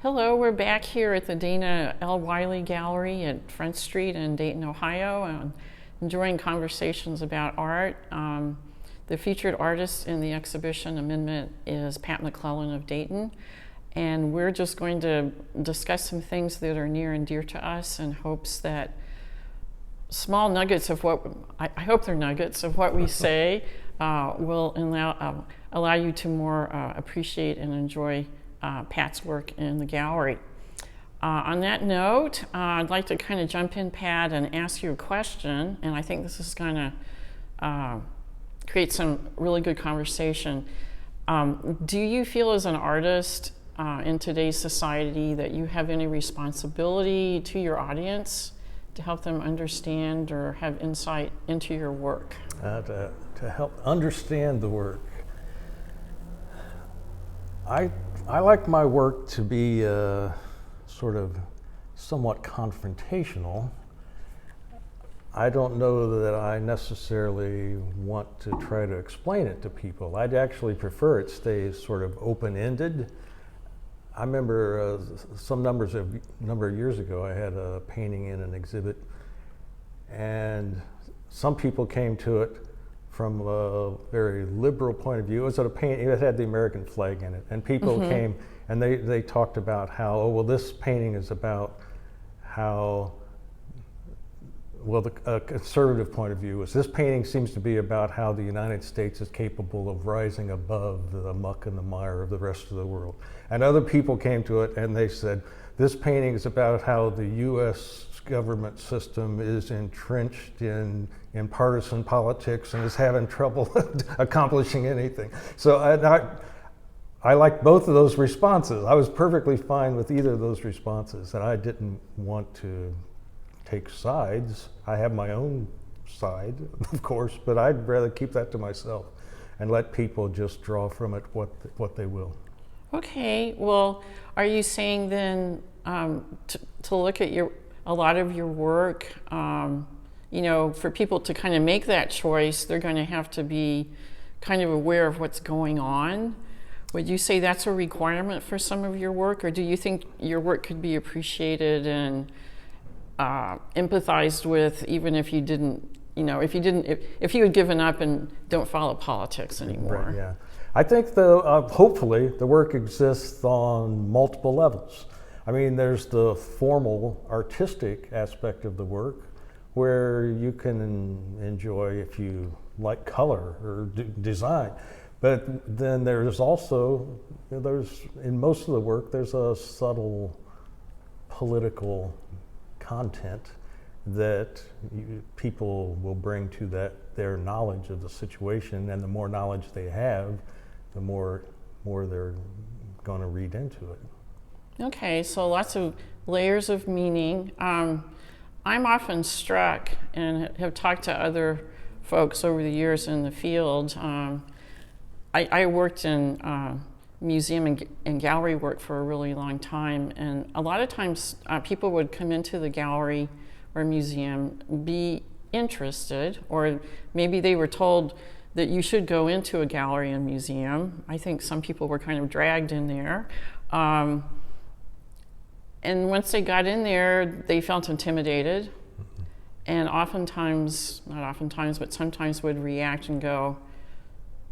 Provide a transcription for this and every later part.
Hello, we're back here at the Dana L. Wiley Gallery at Front Street in Dayton, Ohio, and enjoying conversations about art. The featured artist in the exhibition amendment is Pat McClelland of Dayton, and we're just going to discuss some things that are near and dear to us in hopes that small nuggets of what, I hope they're nuggets of what we say, will allow you to more appreciate and enjoy Pat's work in the gallery. On that note, I'd like to kind of jump in, Pat, and ask you a question, and I think this is going to create some really good conversation. Do you feel as an artist in today's society that you have any responsibility to your audience to help them understand or have insight into your work? To help understand the work. I like my work to be sort of somewhat confrontational. I don't know that I necessarily want to try to explain it to people. I'd actually prefer it stays sort of open-ended. I remember some number of years ago, I had a painting in an exhibit, and some people came to it from a very liberal point of view. It was a painting, it had the American flag in it, and people came and they talked about how, oh, well, this painting is about how, well, a conservative point of view is this painting seems to be about how the United States is capable of rising above the muck and the mire of the rest of the world. And other people came to it and they said, this painting is about how the U.S. government system is entrenched in partisan politics and is having trouble accomplishing anything. So I like both of those responses. I was perfectly fine with either of those responses, and I didn't want to take sides. I have my own side, of course, but I'd rather keep that to myself and let people just draw from it what they will. Okay, well, are you saying then to look at a lot of your work, you know, for people to kind of make that choice, they're going to have to be kind of aware of what's going on? Would you say that's a requirement for some of your work, or do you think your work could be appreciated and empathized with even if you didn't, you know, if you had given up and don't follow politics anymore? Right, yeah. I think hopefully the work exists on multiple levels. I mean, there's the formal artistic aspect of the work where you can enjoy if you like color or design. But then there's also, in most of the work, there's a subtle political content that people will bring to their knowledge of the situation, and the more knowledge they have, the more they're going to read into it. Okay, so lots of layers of meaning. I'm often struck, and have talked to other folks over the years in the field. I worked in museum and gallery work for a really long time, and a lot of times people would come into the gallery or museum, be interested, or maybe they were told that you should go into a gallery and museum. I think some people were kind of dragged in there. And once they got in there, they felt intimidated, and oftentimes, not oftentimes, but sometimes would react and go,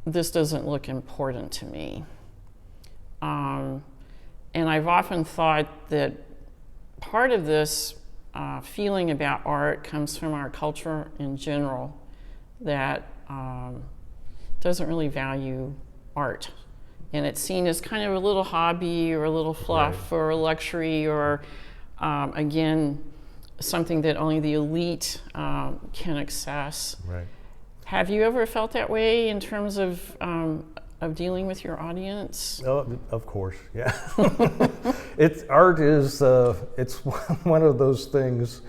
this doesn't look important to me. And I've often thought that part of this feeling about art comes from our culture in general that doesn't really value art. And it's seen as kind of a little hobby or a little fluff, right, or a luxury, or again, something that only the elite can access. Right. Have you ever felt that way in terms of dealing with your audience? Oh, of course, yeah. Art is it's one of those things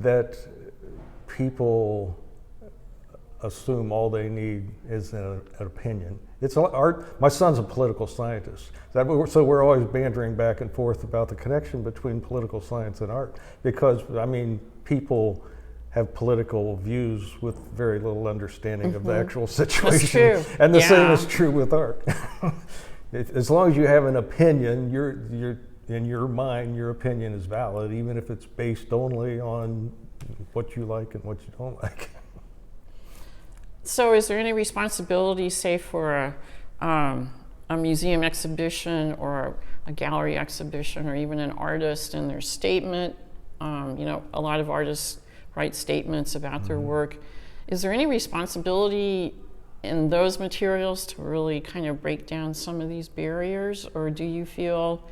that people assume all they need is an opinion. It's art. My son's a political scientist, so we're always bantering back and forth about the connection between political science and art, because I mean, people have political views with very little understanding of the actual situation. That's true. And the same is true with art. As long as you have an opinion, in your mind, your opinion is valid, even if it's based only on what you like and what you don't like. So is there any responsibility, say, for a museum exhibition or a gallery exhibition or even an artist and their statement? You know, a lot of artists write statements about their work. Is there any responsibility in those materials to really kind of break down some of these barriers, or do you feel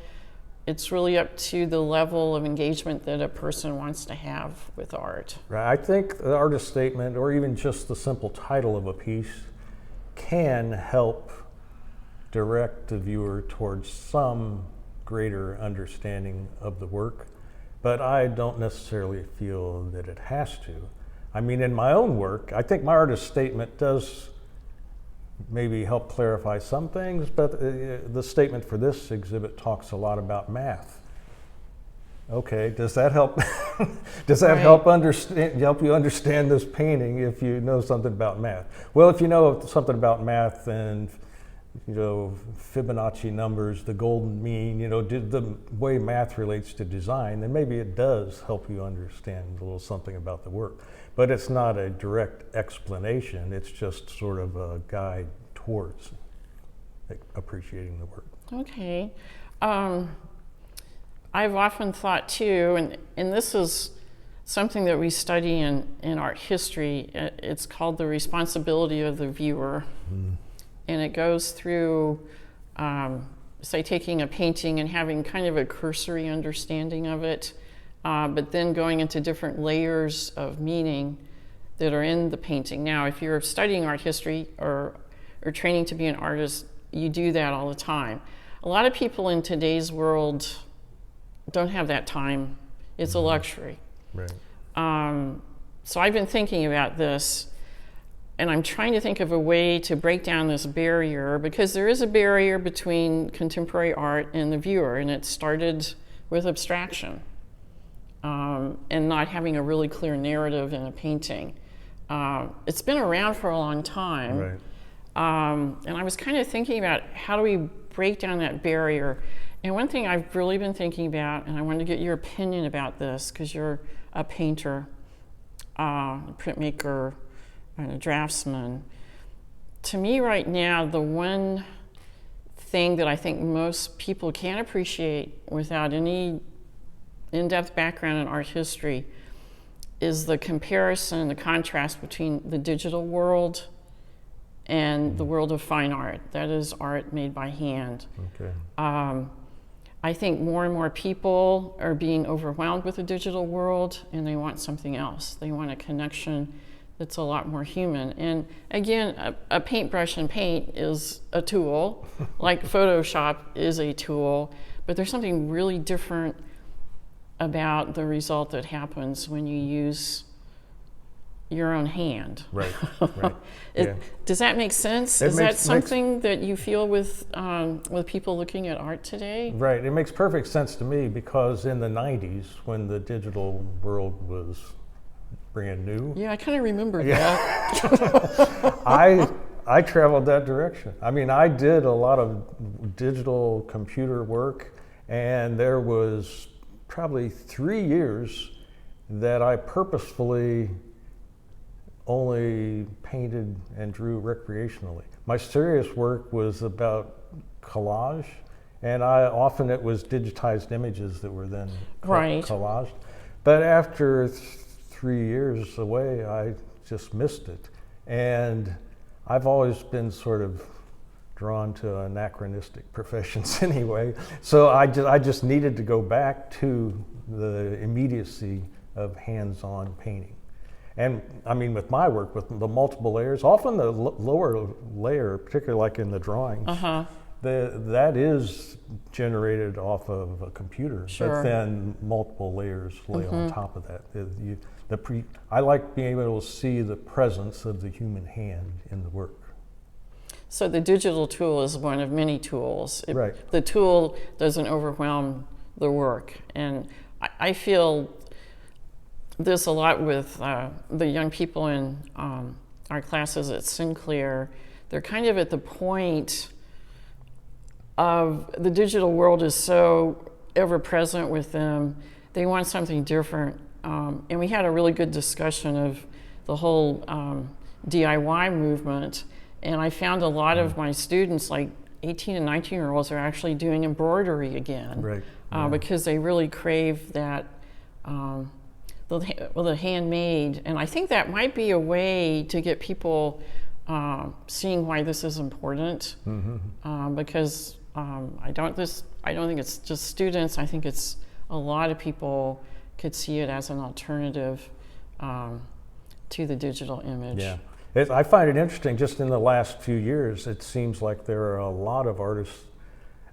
it's really up to the level of engagement that a person wants to have with art? Right. I think the artist statement, or even just the simple title of a piece, can help direct the viewer towards some greater understanding of the work, but I don't necessarily feel that it has to. I mean, in my own work, I think my artist statement does maybe help clarify some things, but the statement for this exhibit talks a lot about math. Okay, does that help? Does that help you understand this painting if you know something about math? Well, if you know something about math and Fibonacci numbers, the golden mean, the way math relates to design, then maybe it does help you understand a little something about the work. But it's not a direct explanation, it's just sort of a guide towards appreciating the work. Okay. I've often thought too, and this is something that we study in art history, it's called the responsibility of the viewer. And it goes through, say, taking a painting and having kind of a cursory understanding of it, but then going into different layers of meaning that are in the painting. Now, if you're studying art history or training to be an artist, you do that all the time. A lot of people in today's world don't have that time. It's a luxury. Right. So I've been thinking about this, and I'm trying to think of a way to break down this barrier, because there is a barrier between contemporary art and the viewer, and it started with abstraction and not having a really clear narrative in a painting. It's been around for a long time. Right. And I was kind of thinking about how do we break down that barrier. And one thing I've really been thinking about, and I wanted to get your opinion about this, because you're a painter, a printmaker, and a draftsman. To me right now, the one thing that I think most people can't appreciate without any in-depth background in art history is the comparison, the contrast between the digital world and the world of fine art. That is art made by hand. Okay. I think more and more people are being overwhelmed with the digital world, and they want something else. They want a connection that's a lot more human. And again, a paintbrush and paint is a tool, like Photoshop is a tool, but there's something really different about the result that happens when you use your own hand. Right, right. Yeah. Does that make sense? Is that something that you feel with people looking at art today? Right, it makes perfect sense to me, because in the 90s, when the digital world was brand new. Yeah, I kind of remember that. I traveled that direction. I mean, I did a lot of digital computer work, and there was probably 3 years that I purposefully only painted and drew recreationally. My serious work was about collage, and often it was digitized images that were then collaged. But after 3 years away, I just missed it. And I've always been sort of drawn to anachronistic professions anyway. So I just needed to go back to the immediacy of hands-on painting. And I mean, with my work, with the multiple layers, often the lower layer, particularly like in the drawings, that is generated off of a computer, but then multiple layers lay on top of that. I like being able to see the presence of the human hand in the work. So the digital tool is one of many tools. Right. The tool doesn't overwhelm the work. And I feel this a lot with the young people in our classes at Sinclair. They're kind of at the point of the digital world is so ever present with them. They want something different. And we had a really good discussion of the whole DIY movement. And I found a lot of my students, like 18 and 19-year-olds, are actually doing embroidery again. Right. Because they really crave that, the handmade. And I think that might be a way to get people seeing why this is important. Because I don't think it's just students. I think it's a lot of people could see it as an alternative to the digital image. Yeah. I find it interesting, just in the last few years, it seems like there are a lot of artists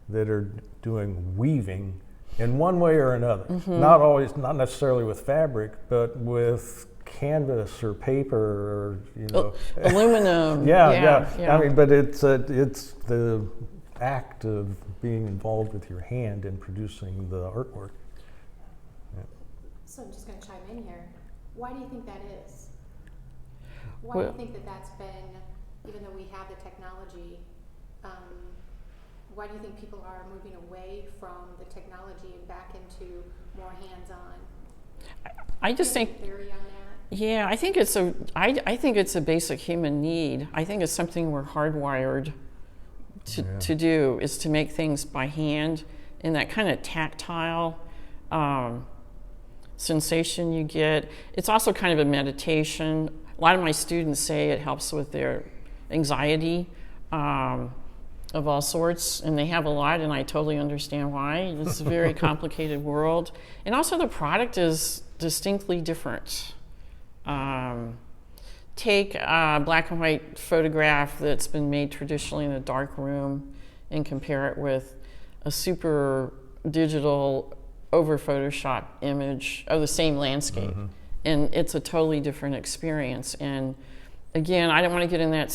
that are doing weaving in one way or another. Not necessarily with fabric, but with canvas or paper or, aluminum. Yeah. I mean, but it's the act of being involved with your hand in producing the artwork. So I'm just going to chime in here. Why do you think that is? Why do you think that that's been, even though we have the technology, why do you think people are moving away from the technology and back into more hands-on? I just think. Theory on that? Yeah, I think it's a basic human need. I think it's something we're hardwired to do, is to make things by hand, and that kind of tactile sensation you get. It's also kind of a meditation. A lot of my students say it helps with their anxiety of all sorts, and they have a lot, and I totally understand why. It's a very complicated world. And also the product is distinctly different. Take a black and white photograph that's been made traditionally in a dark room and compare it with a super digital over Photoshop image of the same landscape. And it's a totally different experience. And again, I don't want to get in that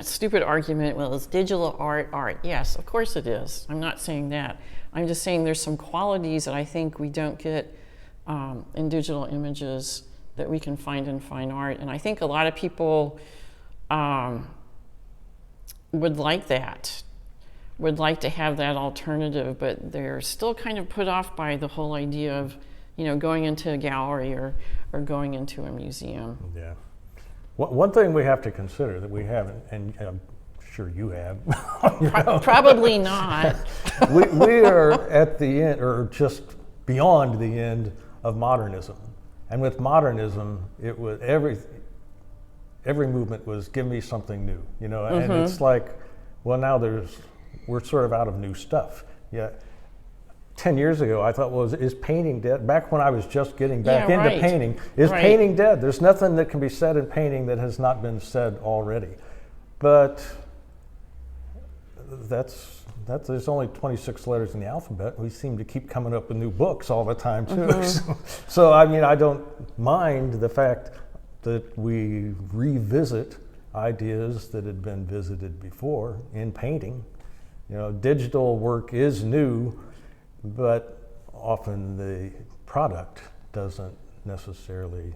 stupid argument, well, is digital art? Yes, of course it is. I'm not saying that. I'm just saying there's some qualities that I think we don't get in digital images that we can find in fine art. And I think a lot of people would like that, would like to have that alternative, but they're still kind of put off by the whole idea of, going into a gallery or going into a museum. Yeah. One thing we have to consider that we haven't, and I'm sure you have. Probably not. we are at the end, or just beyond the end of modernism. And with modernism, it was every movement was give me something new, and it's like, well, now we're sort of out of new stuff. Yeah. 10 years ago, I thought, well, is painting dead? Back when I was just getting back into painting, is painting dead? There's nothing that can be said in painting that has not been said already. But there's only 26 letters in the alphabet. We seem to keep coming up with new books all the time, too. So, I mean, I don't mind the fact that we revisit ideas that had been visited before in painting. Digital work is new, but often the product doesn't necessarily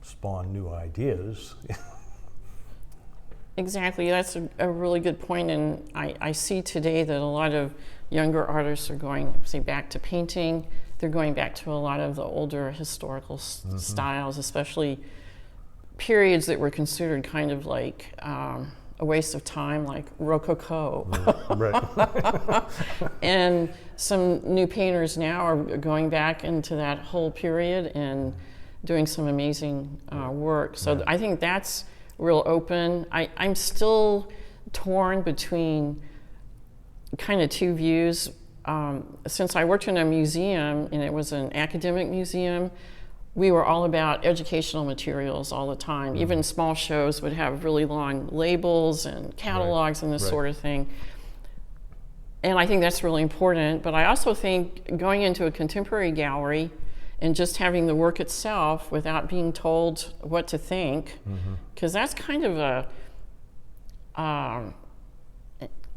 spawn new ideas. Exactly, that's a really good point, and I see today that a lot of younger artists are going, say, back to painting. They're going back to a lot of the older historical styles, especially periods that were considered kind of like a waste of time, like Rococo. Right. And some new painters now are going back into that whole period and doing some amazing work. So I think that's real open. I'm still torn between kind of two views. Since I worked in a museum, and it was an academic museum, we were all about educational materials all the time. Even small shows would have really long labels and catalogs and this sort of thing. And I think that's really important. But I also think going into a contemporary gallery and just having the work itself without being told what to think, because that's kind of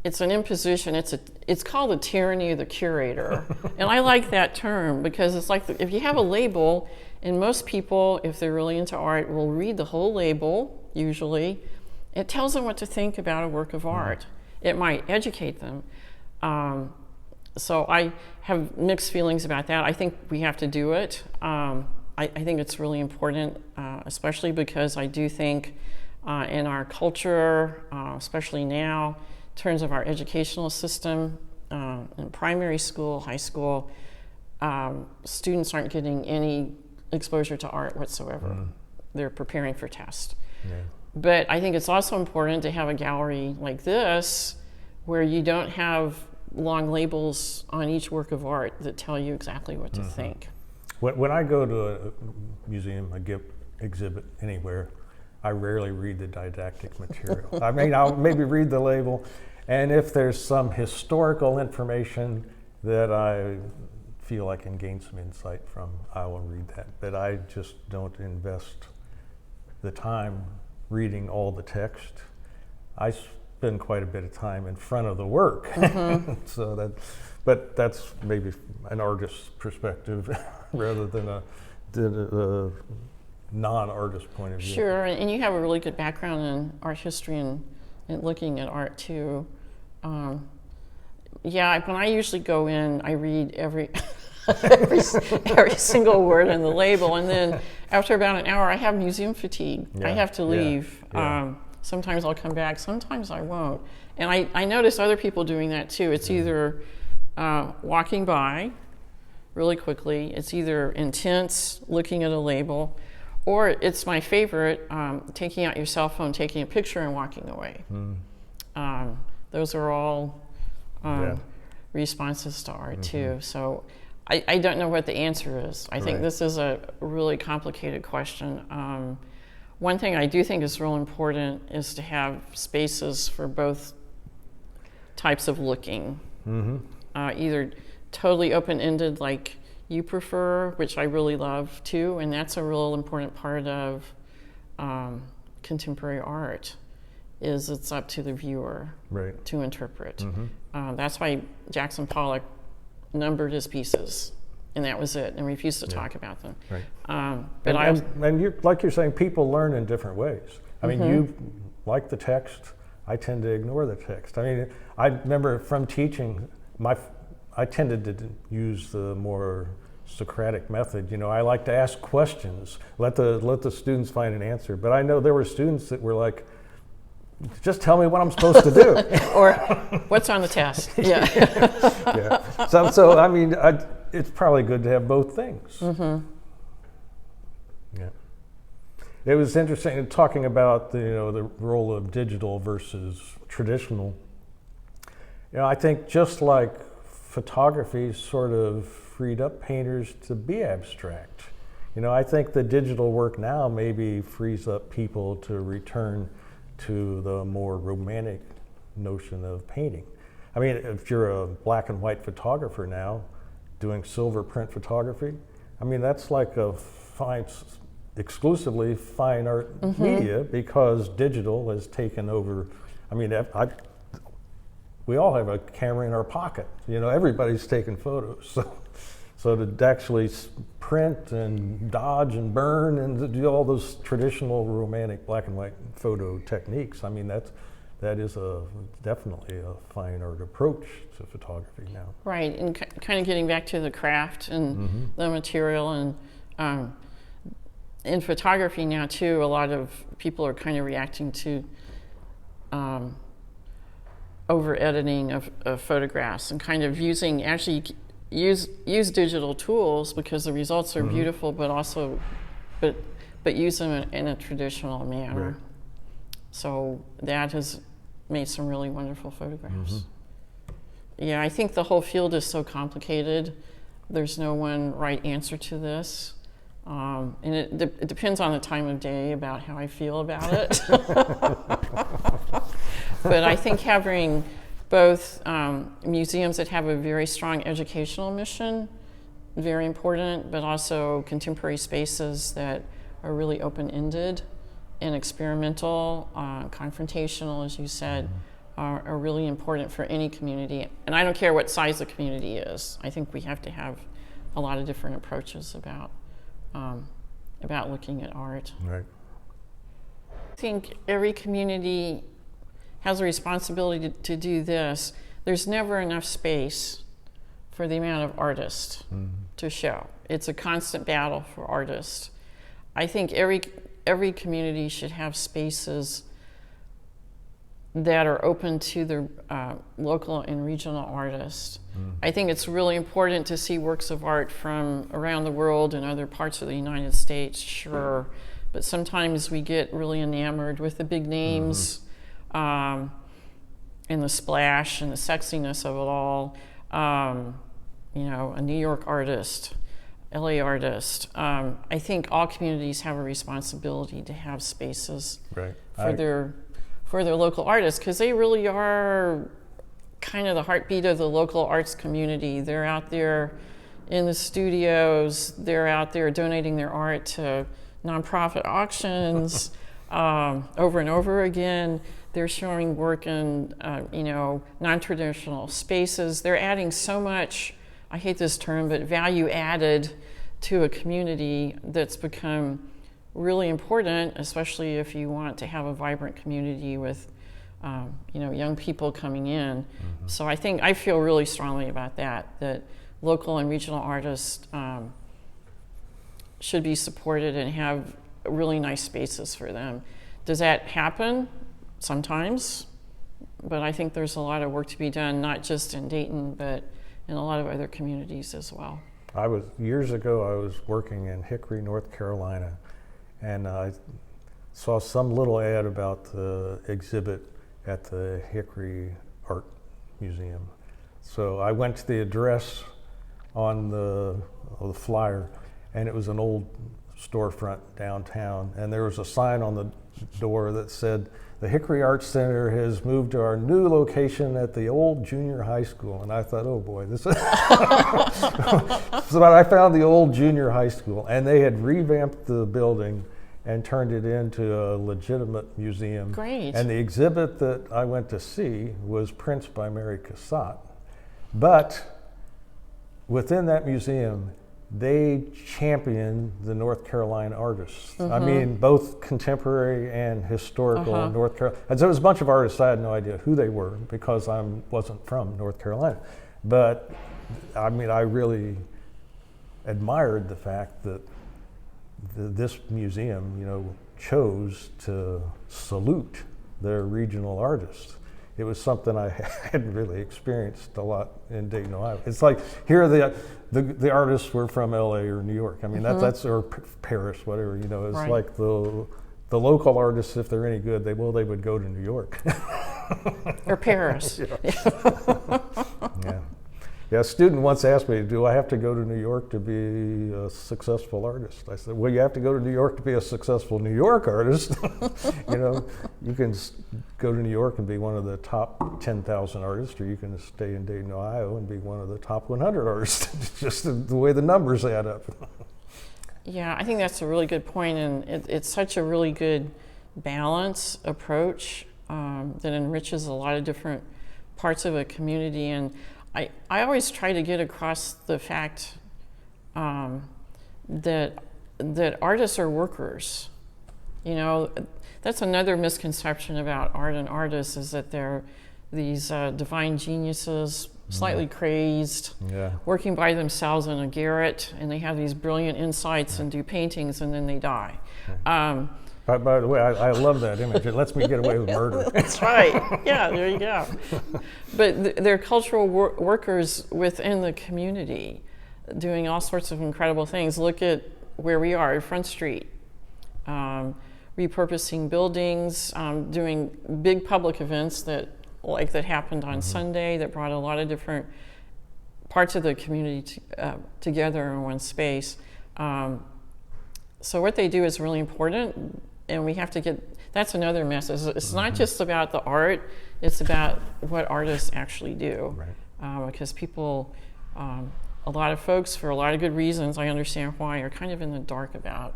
it's an imposition. It's called the tyranny of the curator. And I like that term because it's like if you have a label, and most people, if they're really into art, will read the whole label, usually. It tells them what to think about a work of art. It might educate them. So I have mixed feelings about that. I think we have to do it. I think it's really important, especially because I do think in our culture, especially now, in terms of our educational system, in primary school, high school, students aren't getting any exposure to art whatsoever. They're preparing for tests. Yeah. But I think it's also important to have a gallery like this where you don't have long labels on each work of art that tell you exactly what to think. When I go to a museum, a exhibit anywhere, I rarely read the didactic material. I mean, I'll maybe read the label, and if there's some historical information that I feel I can gain some insight from, I will read that. But I just don't invest the time reading all the text. I spend quite a bit of time in front of the work. So but that's maybe an artist's perspective rather than a non-artist point of view. Sure, and you have a really good background in art history and looking at art too. Yeah, when I usually go in, I read every single word in the label, and then after about an hour, I have museum fatigue. Yeah, I have to leave. yeah. Sometimes I'll come back, sometimes I won't. And I notice other people doing that too. It's either walking by really quickly, it's either intense, looking at a label, or it's my favorite, taking out your cell phone, taking a picture and walking away. Those are all responses to art too. So I don't know what the answer is. I think this is a really complicated question. One thing I do think is real important is to have spaces for both types of looking. Either totally open-ended like you prefer, which I really love too, and that's a real important part of contemporary art, is it's up to the viewer to interpret. That's why Jackson Pollock numbered his pieces, and that was it, and refused to talk about them. But and you, like you're saying, people learn in different ways. I mean, you like the text. I tend to ignore the text. I mean, I remember from teaching, I tended to use the more Socratic method. You know, I like to ask questions, let the students find an answer. But I know there were students that were like, just tell me what I'm supposed to do. Or what's on the test. Yeah. So I mean, it's probably good to have both things. Yeah. It was interesting talking about the role of digital versus traditional. You know, I think just like photography sort of freed up painters to be abstract. You know, I think the digital work now maybe frees up people to return to the more romantic notion of painting. I mean, if you're a black and white photographer now doing silver print photography, I mean, that's like a exclusively fine art media, because digital has taken over. I mean, we all have a camera in our pocket. You know, everybody's taking photos. So to actually print and dodge and burn and to do all those traditional romantic black and white photo techniques, I mean, that is definitely a fine art approach to photography now. Right, and kind of getting back to the craft and the material, and in photography now too, a lot of people are kind of reacting to over editing of photographs, and kind of use digital tools because the results are beautiful, but also but use them in a traditional manner. Right. So that has made some really wonderful photographs. Yeah, I think the whole field is so complicated. There's no one right answer to this. And it depends on the time of day about how I feel about it. But I think having both museums that have a very strong educational mission, very important, but also contemporary spaces that are really open-ended and experimental, confrontational, as you said, are really important for any community. And I don't care what size the community is. I think we have to have a lot of different approaches about looking at art. Right. I think every community has a responsibility to do this. There's never enough space for the amount of artists to show. It's a constant battle for artists. I think every community should have spaces that are open to the local and regional artists. I think it's really important to see works of art from around the world and other parts of the United States, sure, but sometimes we get really enamored with the big names and the splash and the sexiness of it all. You know, a New York artist, LA artist. I think all communities have a responsibility to have spaces for their local artists, because they really are kind of the heartbeat of the local arts community. They're out there in the studios, they're out there donating their art to nonprofit auctions over and over again. They're showing work in you know, non-traditional spaces. They're adding so much, I hate this term, but value added to a community that's become really important, especially if you want to have a vibrant community with you know, young people coming in. So I feel really strongly about that local and regional artists should be supported and have really nice spaces for them. Does that happen? Sometimes, but I think there's a lot of work to be done, not just in Dayton, but in a lot of other communities as well. Years ago, I was working in Hickory, North Carolina, and I saw some little ad about the exhibit at the Hickory Art Museum. So I went to the address on the flyer, and it was an old storefront downtown, and there was a sign on the door that said, "The Hickory Arts Center has moved to our new location at the old junior high school." And I thought, oh boy, this is... So I found the old junior high school, and they had revamped the building and turned it into a legitimate museum. Great. And the exhibit that I went to see was prints by Mary Cassatt. But within that museum, they champion the North Carolina artists. I mean, both contemporary and historical North Carolina. And so there was a bunch of artists, I had no idea who they were because I wasn't from North Carolina. But I mean, I really admired the fact that this museum, you know, chose to salute their regional artists. It was something I hadn't really experienced a lot in Dayton, Ohio. It's like here the artists were from LA or New York. I mean, that's or Paris, whatever. You know, it's Right. like the local artists, if they're any good, they would go to New York. Or Paris. Yeah. Yeah, a student once asked me, do I have to go to New York to be a successful artist? I said, well, you have to go to New York to be a successful New York artist. You know, you can go to New York and be one of the top 10,000 artists, or you can stay in Dayton, Ohio and be one of the top 100 artists. It's just the way the numbers add up. Yeah, I think that's a really good point, and it's such a really good balance approach that enriches a lot of different parts of a community. And I always try to get across the fact that artists are workers. You know, that's another misconception about art and artists, is that they're these divine geniuses, slightly crazed, working by themselves in a garret, and they have these brilliant insights and do paintings, and then they die. By the way, I love that image. It lets me get away with murder. That's right. Yeah, there you go. But they're cultural workers within the community, doing all sorts of incredible things. Look at where we are at Front Street, repurposing buildings, doing big public events that happened on Sunday, that brought a lot of different parts of the community together in one space. So what they do is really important, and we have to get, that's another message. It's not just about the art, it's about what artists actually do. Right. Because people, a lot of folks, for a lot of good reasons, I understand why, are kind of in the dark about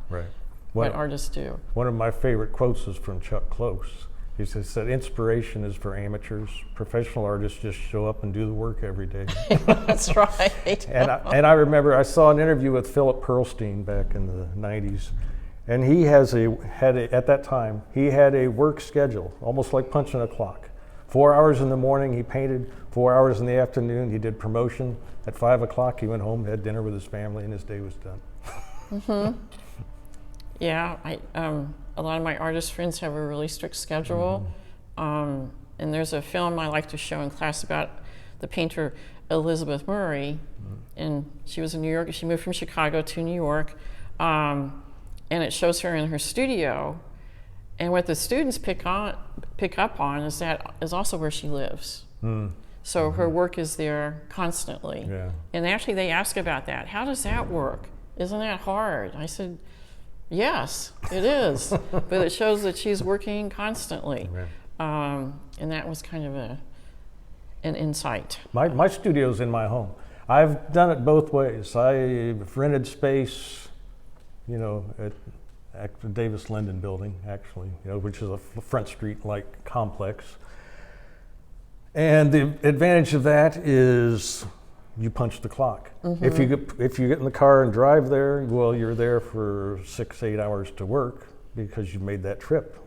what artists do. One of my favorite quotes is from Chuck Close. He said, inspiration is for amateurs. Professional artists just show up and do the work every day. That's right. And I remember I saw an interview with Philip Pearlstein back in the 90s. And he at that time, he had a work schedule, almost like punching a clock. 4 hours in the morning he painted, 4 hours in the afternoon he did promotion. At 5 o'clock he went home, had dinner with his family, and his day was done. Mm-hmm. Yeah, a lot of my artist friends have a really strict schedule. Mm-hmm. And there's a film I like to show in class about the painter Elizabeth Murray. And she was in New York. She moved from Chicago to New York. And it shows her in her studio. And what the students pick up on is that is also where she lives. So her work is there constantly. Yeah. And actually they ask about that. How does that work? Isn't that hard? I said, yes, it is. But it shows that she's working constantly. Right. And that was kind of an insight. My studio's in my home. I've done it both ways. I've rented space, you know, at the Davis Linden building, actually, you know, which is a Front Street-like complex. And the advantage of that is you punch the clock. Mm-hmm. If you get in the car and drive there, well, you're there for 6-8 hours to work because you made that trip.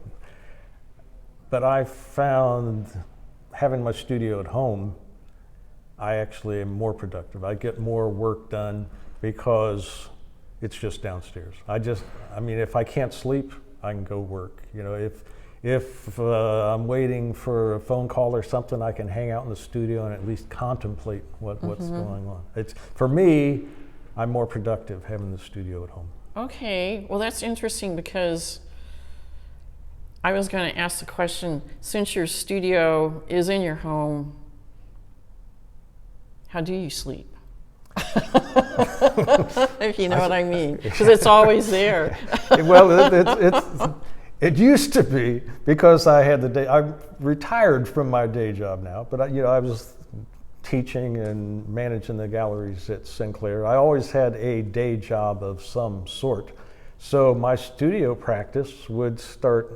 But I found having my studio at home, I actually am more productive. I get more work done because it's just downstairs. I mean, if I can't sleep, I can go work. You know, if I'm waiting for a phone call or something, I can hang out in the studio and at least contemplate what's going on. For me, I'm more productive having the studio at home. Okay, well that's interesting because I was going to ask the question, since your studio is in your home, how do you sleep? If you know what I mean, because it's always there. Well, it used to be because I'm retired from my day job now, but I was teaching and managing the galleries at Sinclair. I always had a day job of some sort. So my studio practice would start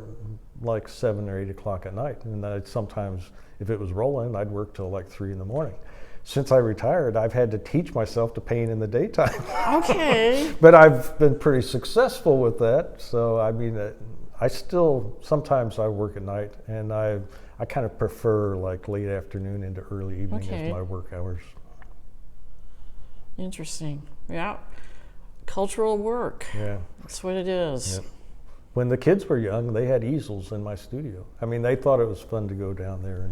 like 7 or 8 o'clock at night. And sometimes, if it was rolling, I'd work till like 3 in the morning. Since I retired, I've had to teach myself to paint in the daytime. Okay. But I've been pretty successful with that. So, I mean, sometimes I work at night, and I kind of prefer like late afternoon into early evening as my work hours. Interesting. Yeah. Cultural work. Yeah. That's what it is. Yep. When the kids were young, they had easels in my studio. I mean, they thought it was fun to go down there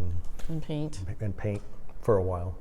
And paint. and paint for a while.